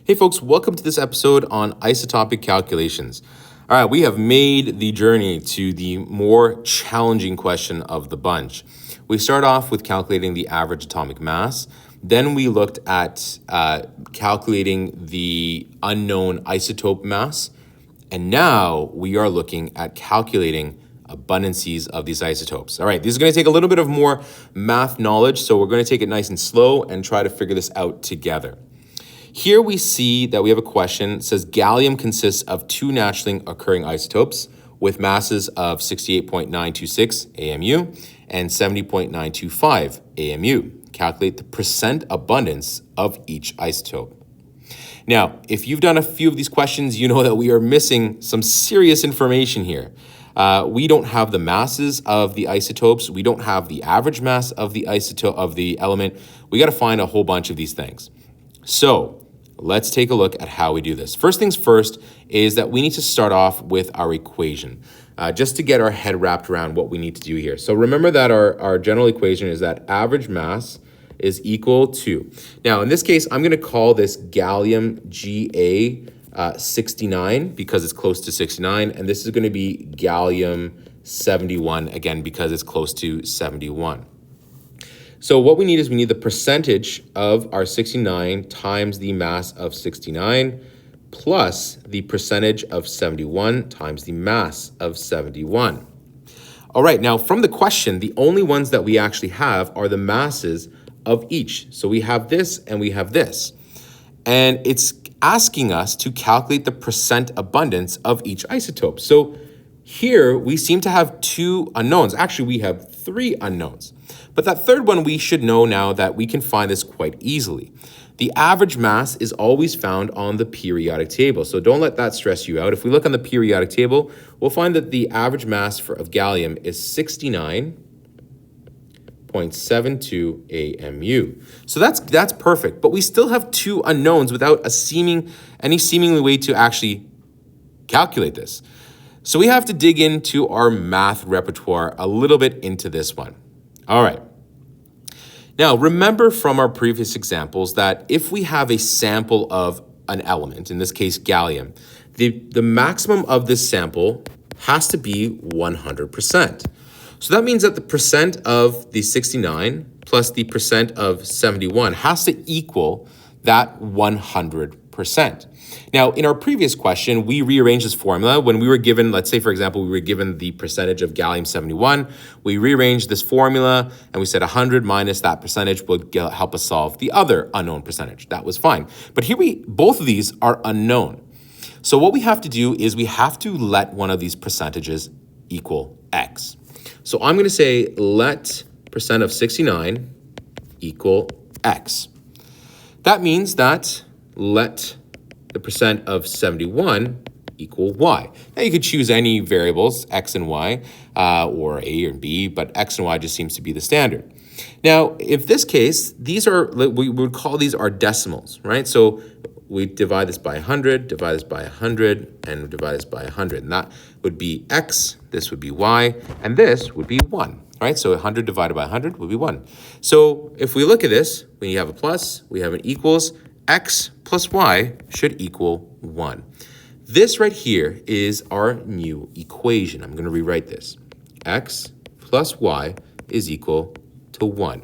Hey folks, welcome to this episode on isotopic calculations. All right, we have made the journey to the more challenging question of the bunch. We start off with calculating the average atomic mass. Then we looked at calculating the unknown isotope mass. And now we are looking at calculating abundances of these isotopes. All right, this is going to take a little bit of more math knowledge, so we're going to take it nice and slow and try to figure this out together. Here we see that we have a question that says gallium consists of two naturally occurring isotopes with masses of 68.926 AMU and 70.925 AMU. Calculate the percent abundance of each isotope. Now, if you've done a few of these questions, you know that we are missing some serious information here. We don't have the masses of the isotopes. We don't have the average mass of the isotope of the element. We got to find a whole bunch of these things. So let's take a look at how we do this. First things first is that we need to start off with our equation, just to get our head wrapped around what we need to do here. So remember that our general equation is that average mass is equal to, now in this case, I'm going to call this gallium Ga 69 because it's close to 69, and this is going to be gallium 71, again, because it's close to 71. So what we need is we need the percentage of our 69 times the mass of 69 plus the percentage of 71 times the mass of 71. All right, now from the question, the only ones that we actually have are the masses of each. So we have this and we have this. And it's asking us to calculate the percent abundance of each isotope. So here we seem to have two unknowns. Actually, we have three unknowns. But that third one, we should know now that we can find this quite easily. The average mass is always found on the periodic table. So don't let that stress you out. If we look on the periodic table, we'll find that the average mass of gallium is 69.72 AMU. So that's perfect. But we still have two unknowns without any seemingly way to actually calculate this. So we have to dig into our math repertoire a little bit into this one. All right. Now, remember from our previous examples that if we have a sample of an element, in this case gallium, the maximum of this sample has to be 100%. So that means that the percent of the 69 plus the percent of 71 has to equal that 100%. Now, in our previous question, we rearranged this formula when we were given, let's say, for example, we were given the percentage of gallium 71. We rearranged this formula and we said 100 minus that percentage would help us solve the other unknown percentage. That was fine. But here both of these are unknown. So what we have to do is we have to let one of these percentages equal X. So I'm going to say let percent of 69 equal X. That means that let the percent of 71 equal Y. Now you could choose any variables, X and Y, or A or B, but X and Y just seems to be the standard. Now, if this case, we would call these our decimals, right? So we divide this by 100, divide this by 100, and divide this by 100. And that would be X, this would be Y, and this would be 1, right? So 100 divided by 100 would be 1. So if we look at this, when you have a plus, we have an equals, X plus Y should equal 1. This right here is our new equation. I'm going to rewrite this. X plus Y is equal to 1.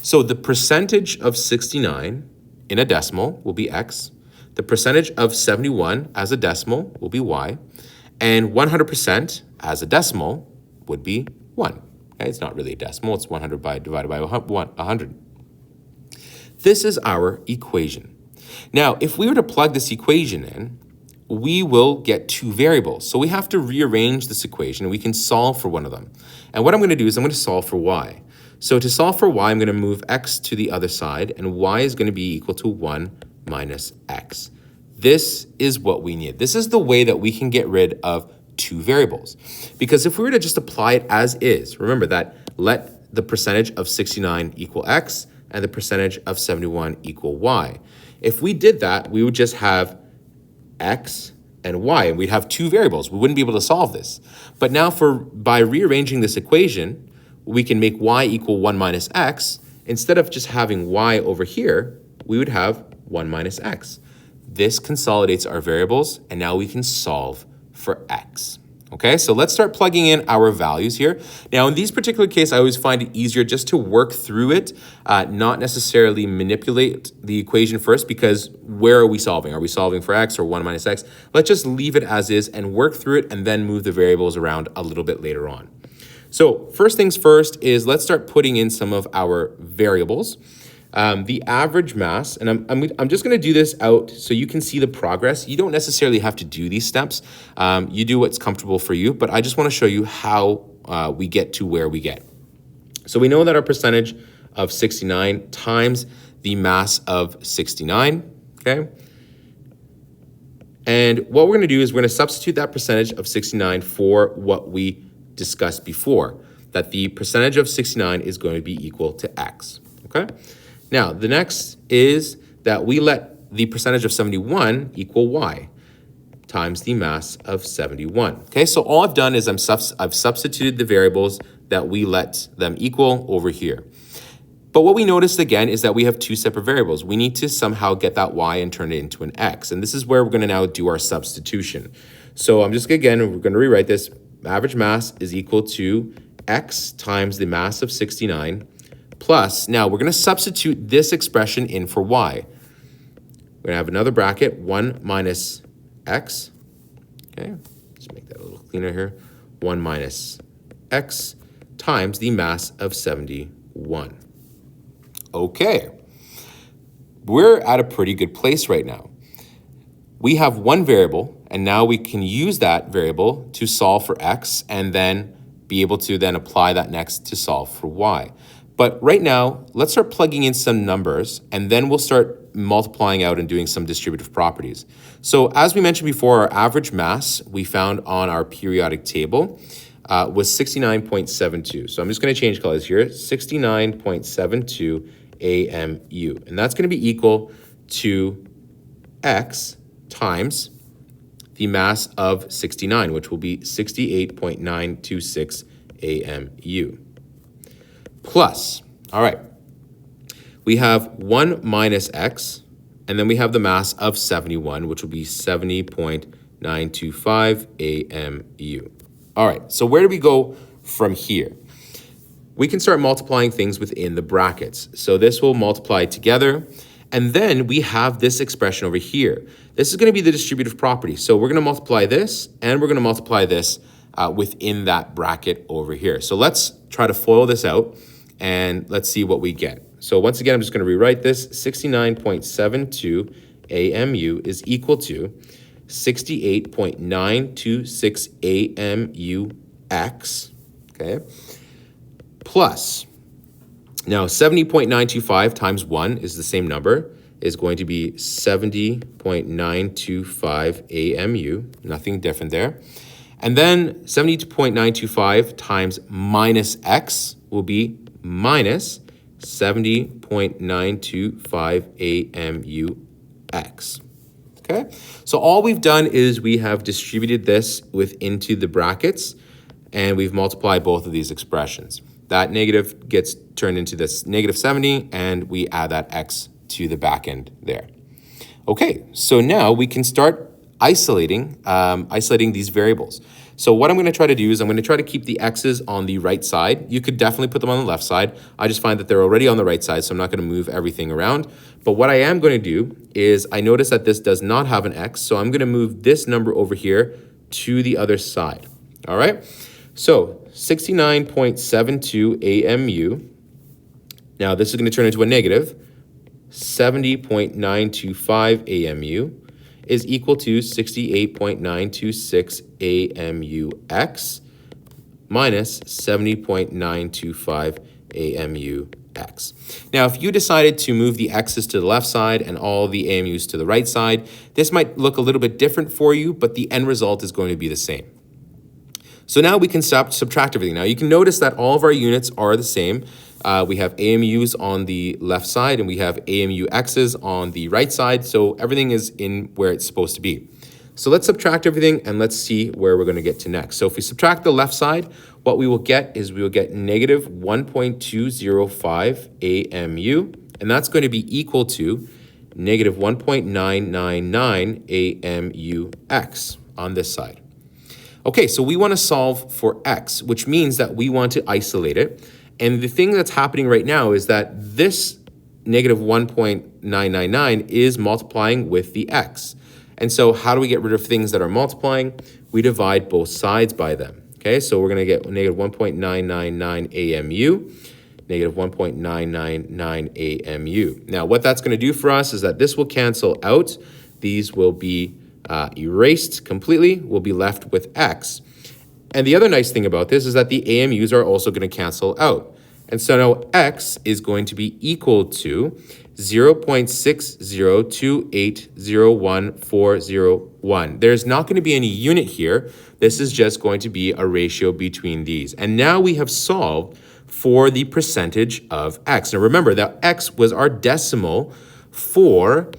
So the percentage of 69 in a decimal will be X. The percentage of 71 as a decimal will be Y. And 100% as a decimal would be 1. Okay, it's not really a decimal. It's 100 divided by 100. This is our equation. Now, if we were to plug this equation in, we will get two variables. So we have to rearrange this equation and we can solve for one of them. And what I'm going to do is I'm going to solve for Y. So to solve for Y, I'm going to move X to the other side, and Y is going to be equal to 1 minus X. This is what we need. This is the way that we can get rid of two variables. Because if we were to just apply it as is, remember that let the percentage of 69 equal X and the percentage of 71 equal Y. If we did that, we would just have X and Y, and we'd have two variables. We wouldn't be able to solve this. But now by rearranging this equation, we can make Y equal 1 minus X. Instead of just having Y over here, we would have 1 minus X. this consolidates our variables, and now we can solve for x. Okay, so let's start plugging in our values here. Now, in these particular cases, I always find it easier just to work through it, not necessarily manipulate the equation first, because where are we solving? Are we solving for x or 1 minus x? Let's just leave it as is and work through it and then move the variables around a little bit later on. So first things first is let's start putting in some of our variables. The average mass, and I'm just going to do this out so you can see the progress. You don't necessarily have to do these steps. You do what's comfortable for you, but I just want to show you how we get to where we get. So we know that our percentage of 69 times the mass of 69, okay? And what we're going to do is we're going to substitute that percentage of 69 for what we discussed before, that the percentage of 69 is going to be equal to x, okay? Now, the next is that we let the percentage of 71 equal y times the mass of 71. Okay, so all I've done is I've substituted the variables that we let them equal over here. But what we noticed again is that we have two separate variables. We need to somehow get that y and turn it into an x. And this is where we're going to now do our substitution. So I'm just, again, we're going to rewrite this. Average mass is equal to x times the mass of 69 plus, now we're going to substitute this expression in for y. We're going to have another bracket, 1 minus x. Okay, let's make that a little cleaner here. 1 minus x times the mass of 71. Okay, we're at a pretty good place right now. We have one variable, and now we can use that variable to solve for x and then be able to then apply that next to solve for y. But right now, let's start plugging in some numbers, and then we'll start multiplying out and doing some distributive properties. So as we mentioned before, our average mass we found on our periodic table was 69.72. So I'm just going to change colors here, 69.72 AMU. And that's going to be equal to x times the mass of 69, which will be 68.926 AMU. Plus, all right, we have 1 minus x, and then we have the mass of 71, which will be 70.925 AMU. All right, so where do we go from here? We can start multiplying things within the brackets. So this will multiply together, and then we have this expression over here. This is going to be the distributive property. So we're going to multiply this, and we're going to multiply this within that bracket over here. So let's try to FOIL this out. And let's see what we get. So once again, I'm just going to rewrite this. 69.72 AMU is equal to 68.926 AMUX, okay, plus, now 70.925 times 1 is the same number, is going to be 70.925 AMU, nothing different there. And then 70.925 times minus x will be minus 70.925 AMUX. Okay, so all we've done is we have distributed this into the brackets, and we've multiplied both of these expressions. That negative gets turned into this negative 70, and we add that x to the back end there. Okay, so now we can start isolating these variables. So what I'm going to try to do is I'm going to try to keep the x's on the right side. You could definitely put them on the left side. I just find that they're already on the right side, so I'm not going to move everything around. But what I am going to do is I notice that this does not have an x, so I'm going to move this number over here to the other side. All right? So 69.72 AMU. Now this is going to turn into a negative. 70.925 AMU is equal to 68.926 AMUX minus 70.925 AMUX. Now, if you decided to move the x's to the left side and all the AMUs to the right side, this might look a little bit different for you, but the end result is going to be the same. So now we can subtract everything. Now, you can notice that all of our units are the same. We have AMUs on the left side and we have AMUXs on the right side. So everything is in where it's supposed to be. So let's subtract everything and let's see where we're going to get to next. So if we subtract the left side, what we will get is we will get negative 1.205 AMU, and that's going to be equal to negative 1.999 AMUX on this side. Okay, so we want to solve for x, which means that we want to isolate it. And the thing that's happening right now is that this negative 1.999 is multiplying with the x. And so how do we get rid of things that are multiplying? We divide both sides by them. Okay, so we're going to get negative 1.999 AMU, negative 1.999 AMU. Now, what that's going to do for us is that this will cancel out. These will be erased completely. We'll be left with x. And the other nice thing about this is that the AMUs are also going to cancel out. And so now x is going to be equal to 0.602801401. There's not going to be any unit here. This is just going to be a ratio between these. And now we have solved for the percentage of x. Now remember that x was our decimal for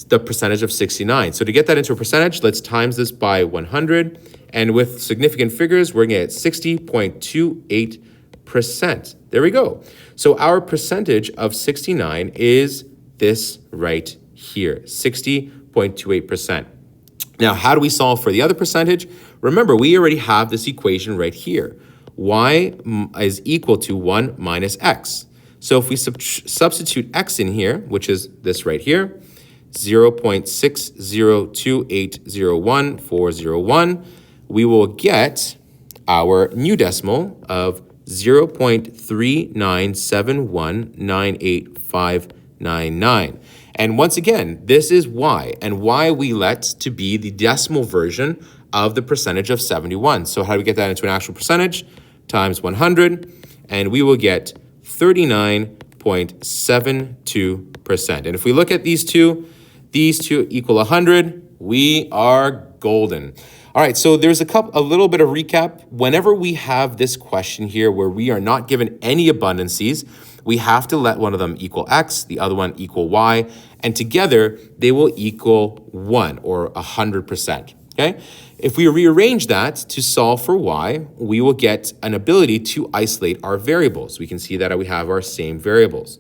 the percentage of 69. So to get that into a percentage, let's times this by 100. And with significant figures, we're going to get 60.28%. There we go. So our percentage of 69 is this right here, 60.28%. Now, how do we solve for the other percentage? Remember, we already have this equation right here. Y is equal to 1 minus x. So if we substitute x in here, which is this right here, 0.602801401, we will get our new decimal of 0.39719859. And once again, this is y, and y we let to be the decimal version of the percentage of 71. So how do we get that into an actual percentage? Times 100, and we will get 39.72%. And if we look at these two equal 100, we are golden. All right, so there's a little bit of recap. Whenever we have this question here where we are not given any abundances, we have to let one of them equal x, the other one equal y, and together they will equal 1 or 100%, okay? If we rearrange that to solve for y, we will get an ability to isolate our variables. We can see that we have our same variables.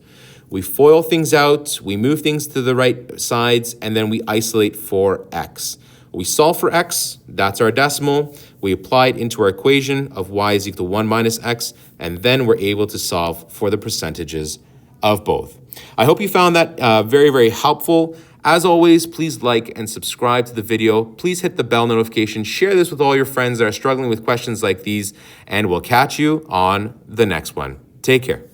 We FOIL things out, we move things to the right sides, and then we isolate for x. We solve for x, that's our decimal. We apply it into our equation of y is equal to 1 minus x, and then we're able to solve for the percentages of both. I hope you found that very, very helpful. As always, please like and subscribe to the video. Please hit the bell notification. Share this with all your friends that are struggling with questions like these, and we'll catch you on the next one. Take care.